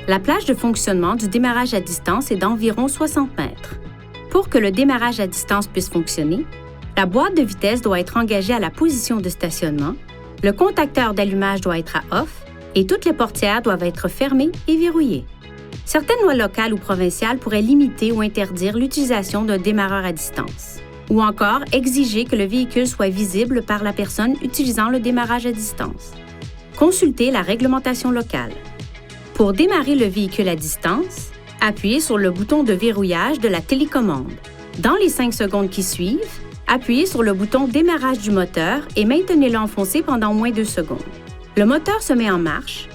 La plage de fonctionnement du démarrage à distance est d'environ 60 mètres. Pour que le démarrage à distance puisse fonctionner, la boîte de vitesse doit être engagée à la position de stationnement, le contacteur d'allumage doit être à off et toutes les portières doivent être fermées et verrouillées. Certaines lois locales ou provinciales pourraient limiter ou interdire l'utilisation d'un démarreur à distance, ou encore exiger que le véhicule soit visible par la personne utilisant le démarrage à distance. Consultez la réglementation locale. Pour démarrer le véhicule à distance, appuyez sur le bouton de verrouillage de la télécommande. Dans les 5 secondes qui suivent, appuyez sur le bouton démarrage du moteur et maintenez-le enfoncé pendant au moins 2 secondes. Le moteur se met en marche,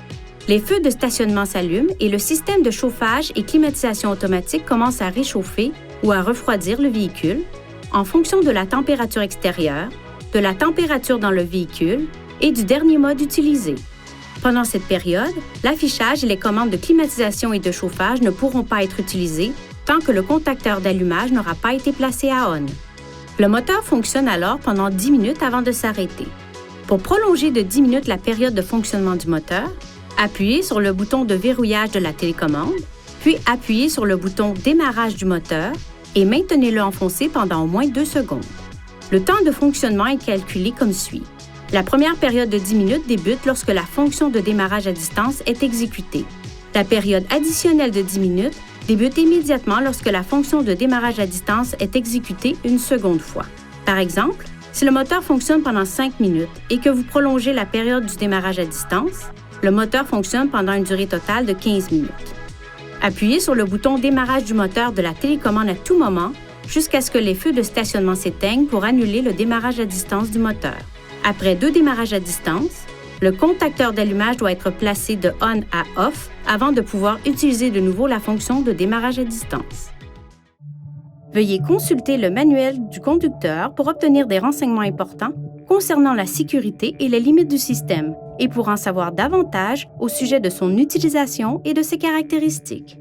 les feux de stationnement s'allument et le système de chauffage et climatisation automatique commence à réchauffer ou à refroidir le véhicule en fonction de la température extérieure, de la température dans le véhicule et du dernier mode utilisé. Pendant cette période, l'affichage et les commandes de climatisation et de chauffage ne pourront pas être utilisés tant que le contacteur d'allumage n'aura pas été placé à on. Le moteur fonctionne alors pendant 10 minutes avant de s'arrêter. Pour prolonger de 10 minutes la période de fonctionnement du moteur, appuyez sur le bouton de verrouillage de la télécommande, puis appuyez sur le bouton démarrage du moteur et maintenez-le enfoncé pendant au moins 2 secondes. Le temps de fonctionnement est calculé comme suit. La première période de 10 minutes débute lorsque la fonction de démarrage à distance est exécutée. La période additionnelle de 10 minutes débute immédiatement lorsque la fonction de démarrage à distance est exécutée une seconde fois. Par exemple, si le moteur fonctionne pendant 5 minutes et que vous prolongez la période du démarrage à distance, le moteur fonctionne pendant une durée totale de 15 minutes. Appuyez sur le bouton démarrage du moteur de la télécommande à tout moment jusqu'à ce que les feux de stationnement s'éteignent pour annuler le démarrage à distance du moteur. Après 2 démarrages à distance, le contacteur d'allumage doit être placé de on à off avant de pouvoir utiliser de nouveau la fonction de démarrage à distance. Veuillez consulter le manuel du conducteur pour obtenir des renseignements importants concernant la sécurité et les limites du système et pour en savoir davantage au sujet de son utilisation et de ses caractéristiques.